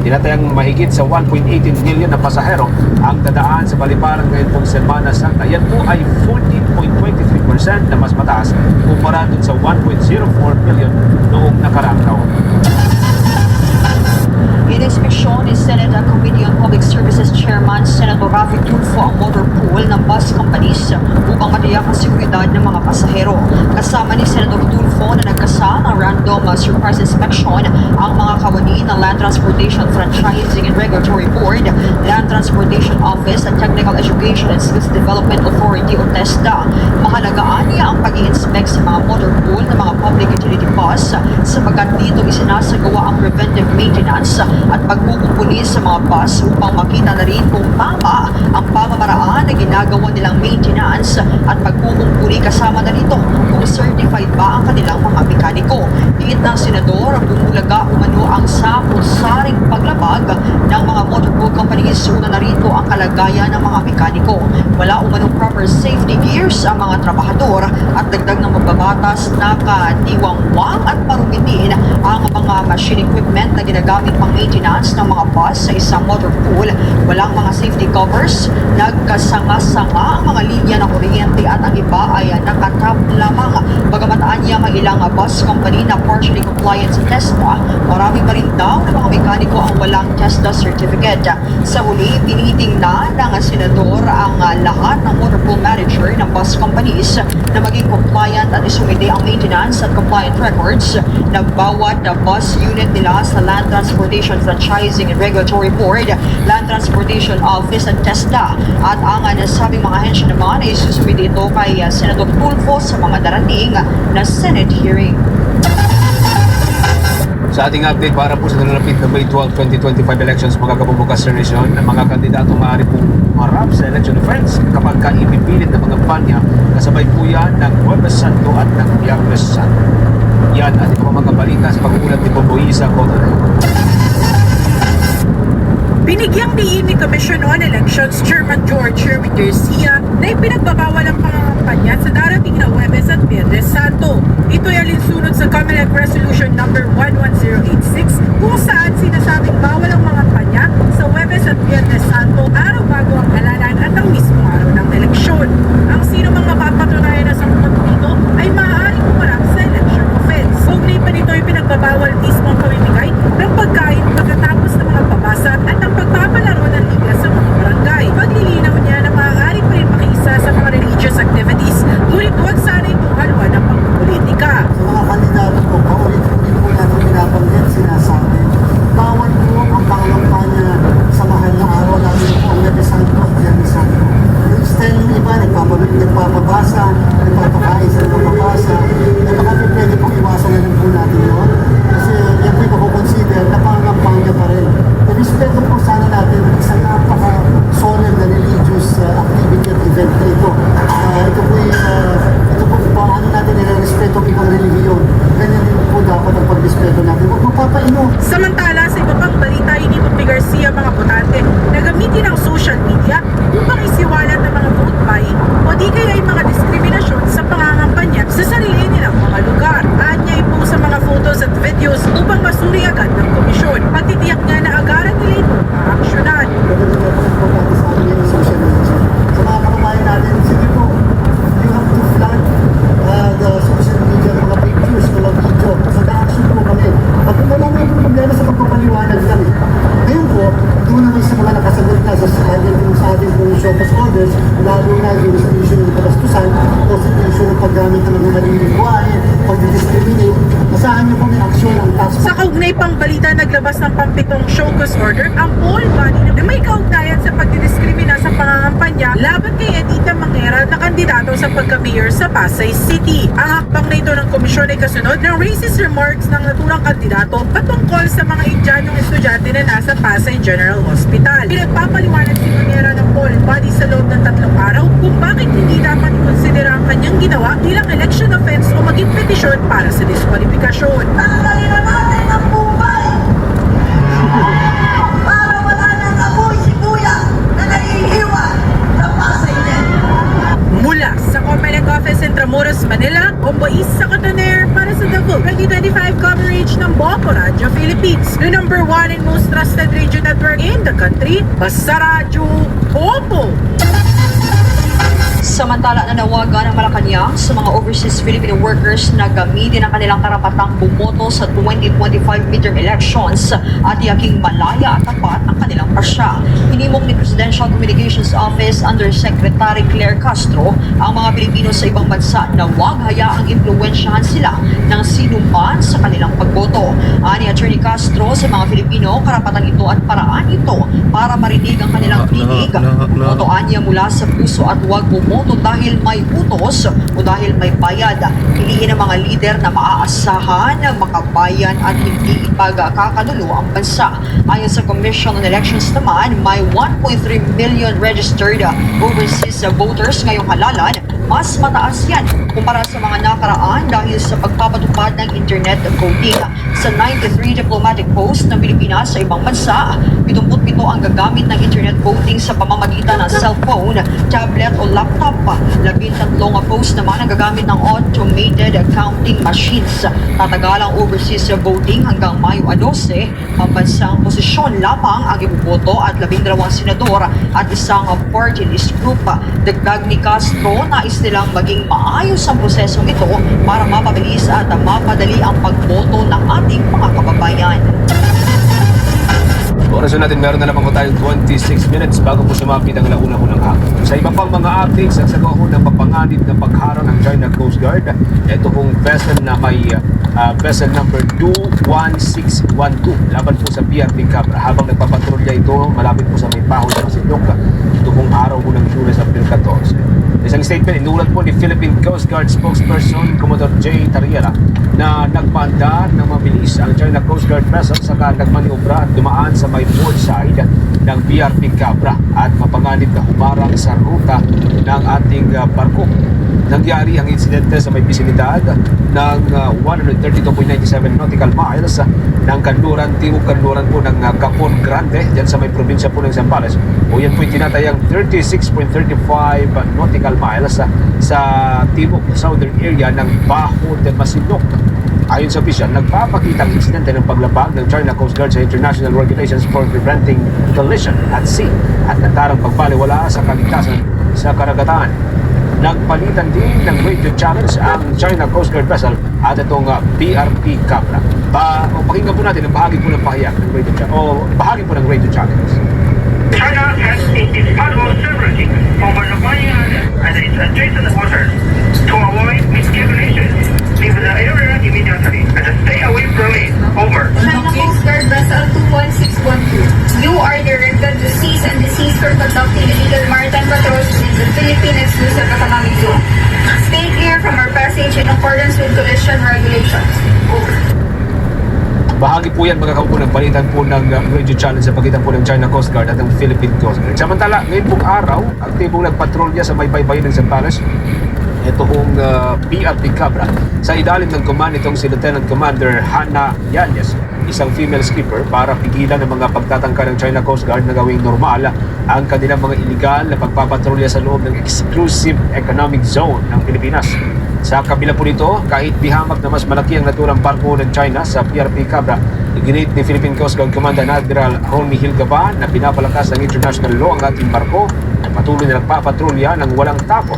Tinatayang mahigit sa 1.18 million na pasahero ang dadaan sa Baliparan ngayon pong Semana Santa. Yan po ay 14.23% na mas mataas kumpara dun sa 1.04 million noong nakaraang taon. Ininspeksyon ni Senate Committee on Public Services Chairman Senator Rafi Tulfo ang motor pool ng bus companies upang matiyak ang seguridad ng mga pasahero. Kasama ni Senator Tulfo na nagkasa ng random surprise inspection ang mga kawani ng Land Transportation Franchising and Regulatory Board, Land Transportation Office at Technical Education and Skills Development Authority o TESDA. Mahalagaan niya ang pag-i-inspect sa mga motor pool ng mga public utility bus sapagkat dito isinasagawa ang preventive maintenance at pagkukumpuni sa mga bus upang makita na rin kung tama ang pamamaraan na ginagawa nilang maintenance at pagkukumpuni kasama na rito kung certified ba ang kanilang mga mekaniko. Diit ng senador, bumulaga umano ang sapul-saring paglabag ng mga motor pool companies. Una na rito ang kalagayan ng mga mekaniko. Wala umanong proper safety gears ang mga trabahador at dagdag ng magbabatas na katiwangwang at parumitin ang mga machine equipment na ginagamit pang maintenance ng mga bus sa isang motor pool. Walang mga safety covers, nagkasanga-sanga ang mga linya ng kuryente at ang iba ay nakatap lamang. Bagamat anya may ilang bus company na partially compliant sa TESDA, marami pa rin daw ng mga mekaniko ang walang TESDA certificate. Sa huli, tinitingnan ng senador ang lahat ng motor pool manager ng bus companies na maging compliant at isumite ang maintenance at compliant records ng bawat bus unit nila sa Land Transportation Franchising and Regulatory Board, Land Transportation Office at TESDA. At ang nasabing mga ahensya naman ay susumite ito kay Senator Tulfo sa mga darating na Senate hearing. Sa ating update para po sa nalalapit na May 12, 2025 elections, magkakabubukas sa nation ng mga kandidato maaari pong marap sa election offense kapag ipipilit ng mga panya kasabay po yan ng Huwebes Santo at ng Biyernes Santo. Yan at ito mga balita sa pag-uulat ni Boboisa Cotore. Binigyang diin ni Commission on Elections Chairman George Sherwin Garcia na ipinagbabawal ang pangangampanya sa darating na Huwebes at Biyernes Santo. Ito ay alinsunod sa Comelec Resolution No. 11086 kung saan sinasabing bawal ang mga panya sa Huwebes at Biyernes Santo araw bago ang halalan at ang mismong araw ng eleksyon. Ang sino mga mapapatunayan na sangkot dito ay maaaring humarap sa election offense. Kaugnay pa nito ay pinagbabawal mismo ang pamimigay ng pagkain pagkatapos ng mga pabasa at ang pagpapalaro ng liga sa mga barangay. Paglilinaw niya na maaari pa rin makiisa sa mga religious activities, ngunit huwag sana itong haluan ng pagpupolitika. Sa mga kandidato ko, paulit-ulit po natin pinabanggit, sinasabi, bawal po ang pangangampanya sa mahal na araw natin po ang Huwebes Santo at Biyernes Santo. Instead yung iba, nagpapabasa, nagpapakain sa nagpapabasa, at baka pwede pong iwasan na lang po natin yun. Kasi yan po yung makukonsider na pangangampanya pa rin. Respeto po sana natin isang napaka-solemn na religious activity at event na ito. Ito po paano natin nire-respeto ang ibang relihiyon. Ganyan din po dapat ang pag-respeto natin. Huwag magpapainom. Samantala, sa iba pang balita, inipot ni Garcia mga botante na gamitin ang social media upang isiwalat ang mga vote buying o di kaya ay mga diskriminasyon sa pangangampanya sa sarili nilang mga lugar. Anya po sa mga photos at videos upang masuri agad ng komisyon. Patitiyak niya na agaran nila ito maaksyonan. Ganyan din po importante sa amin yung social media. Sa mga kababayan natin, sige po, you have to flag the social media, mga pictures, mga video. Mag-action po kami. At wala na yung problema sa pagpapaliwanag lang. Ngayon po, doon naman sa mga nakasagot na sa ating show cause orders, lalo na yung issue ng kabastusan o sa issue ng paggamit ng mga nalilingwahe, pag-discriminate, masahan niyo po may aksyon ang task. Sa kaugnay pang balita, naglabas ng pampitong show cause order ang all body na may kaugnayan sa pagdidiskrimina sa pangangampanya laban kay Edita Mangera na kandidato sa pagka-mayor sa Pasay City. Ang hakbang na ito ng komisyon ay kasunod ng racist remarks ng naturang kandidato patungkol sa mga Indianong estudyante na nasa Pasay General Hospital. Pinagpapaliwanag si Mangera ng all body sa loob ng 3 araw kung bakit hindi dapat ikonsidera ang kanyang ginawa bilang election offense o maging petisyon para sa diskwalifikasyon. Tanggalin na natin ang buhay para wala nang amoy sibuya na naiiwan sa Pasay din. Mula sa Comelec Office in Intramuros, Manila, Boboisa Cotore para sa The Vote 2025 coverage ng Boko Radio Philippines. The #1 in most trusted radio network in the country, Basta Radyo Oppo. Samantala, nanawagan ng Malacanang sa mga overseas Filipino workers na gamitin ang kanilang karapatang bumoto sa 2025 midterm elections at yaking malaya at tapat ang kanilang pasya. Hinimok ni Presidential Communications Office Undersecretary Claire Castro ang mga Pilipino sa ibang bansa na huwag hayaang impluwensyahan sila ng sino man sa kanilang pagboto. Ani Attorney Castro, sa mga Filipino, karapatan ito at paraan ito para marinig ang kanilang tinig. Bumotoan niya mula sa puso at huwag bumoto dahil may utos o dahil may bayad. Piliin ang mga lider na maaasahan, makabayan at hindi ipagkakanulo ang bansa. Ayon sa Commission on Elections naman, may 1.3 million registered overseas voters ngayong halalan. Mas mataas yan kumpara sa mga nakaraan dahil sa pagpapatupad ng internet voting. Sa 93 diplomatic posts ng Pilipinas sa ibang bansa, 77 ang gagamit ng internet voting sa pamamagitan ng cellphone, tablet o laptop. 13 posts naman ang gagamit ng automated counting machines. Tatagal ang overseas voting hanggang Mayo 12. Pambansang posisyon lamang ang ibuboto at 12 senador at isang party list group. Dagdag ni Castro, nais nilang maging maayos ang prosesong ito para mapabilis at mapadali ang pagboto ng ating mga kababayan. Oras na natin, meron na lamang po tayong 26 minutes bago po sumapit ang launa-unang hapon. Sa iba pang mga updates, ang sagawa po ng papanganib na pagharang ng China Coast Guard, ito pong vessel na may vessel number 21612 laban po sa BRP Cabra. Habang nagpapatrolya ito, malapit po sa may pahon ng Sindok, ito pong araw po ng Lunes, April 14. Isang statement, inulat po ni Philippine Coast Guard spokesperson Commodore J. Tariela na nagpaandar ng mabilis ang China Coast Guard vessel saka nagmaniobra at dumaan sa may port side ng BRP Cabra at mapanganib na humarang sa ruta ng ating barko. Nangyari ang insidente sa may bisinidad ng 132.97 nautical miles ng kanluran, timog kanluran po ng Capon Grande, dyan sa may probinsya po ng Zambales. O yan po yung tinatayang 36.35 nautical miles sa timog southern area ng Bajo de Masinloc. Ayon sa opisyal, nagpapakita ang insidente ng paglabag ng China Coast Guard sa International Regulations for Preventing Collision at Sea at nagtarang pagbaliwala sa kaligtasan sa karagatan. Nagpalitan din ng radio challenge ang China Coast Guard vessel at itong BRP Cabra. Pakinggan po natin ang bahagi po ng pahayag ng radio challenge o bahagi po ng radio challenge. China has incompatible sovereignty over the flying island and its adjacent waters. To avoid miscalculation, leave the area immediately and stay away from it. Over. China Coast Guard Vessel 21612. You are directed to cease and desist from conducting illegal maritime patrols in the Philippine exclusive economic zone. Stay clear from our passage in accordance with collision regulations. Over. Bahagi po yan mga kaupo ng palitan po ng radio challenge sa pagitan po ng China Coast Guard at ng Philippine Coast Guard. Samantala, ngayon pong araw, aktibong nagpatrolya sa may baybayin ng Zambales ito pong BRP Cabra sa ilalim ng command itong si Lieutenant Commander Hannah Yanez, isang female skipper, para pigilan ng mga pagtatangka ng China Coast Guard na gawing normal ang kanilang mga illegal na pagpapatrolya sa loob ng exclusive economic zone ng Pilipinas. Sa kabila po nito, kahit bihamak na mas malaki ang naturang barko ng China sa BRP Cabra, iginit ni Philippine Coast Guard Commandant Admiral Ronnie Hilgaban na pinapalakas ng international law ang ating barko at patuloy na nagpapatrolya ng walang takot.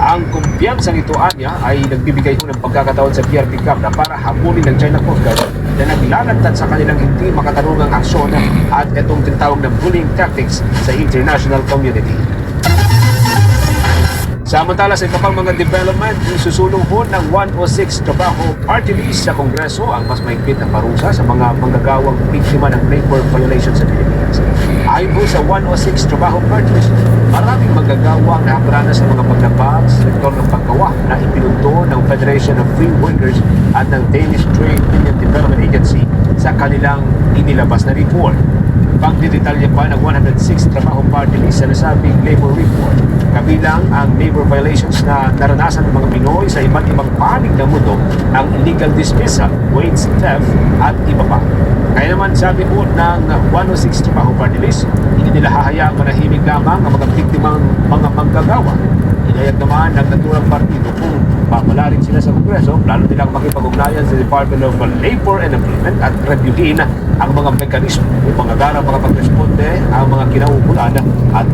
Ang kumpiyansa nito anya ay nagbibigay ho ng pagkakataon sa BRP Cabra para habulin ng China Coast Guard na naglalantad sa kanilang hindi makatarungang aksyon at itong tinatawag na bullying tactics sa international community. Samantala sa iba pang mga development, susulong ho ng 106 Trabaho Party List sa Kongreso ang mas mahigpit na parusa sa mga manggagawang biktima ng labor violations sa Pilipinas. Ayon po sa 106 Trabaho Party List, maraming manggagawa na nakaranas sa mga paglabag sa sektor ng paggawa na ipinunto ng Federation of Free Workers at ng Danish Trade Union Development Agency sa kanilang inilabas na report. Pagdidetalya pa ng 106 Trabaho Party List sa nasabing labor report, kabilang ang labor violations na naranasan ng mga Pinoy sa iba't ibang panig ng mundo, ang illegal dismissal, wage theft at iba pa. Kaya naman sabi po ng 106 Trabaho Party List, hindi nila hahayaang manahimik lamang ang mga biktimang mga manggagawa. Inayag naman ng naturang partido kung Nagpapala rin sila sa Kongreso, plano nilang makipag-ugnayan sa Department of Labor and Employment at reviewin ang mga mekanismo upang agarang mga pagresponde ang mga kinaukulan at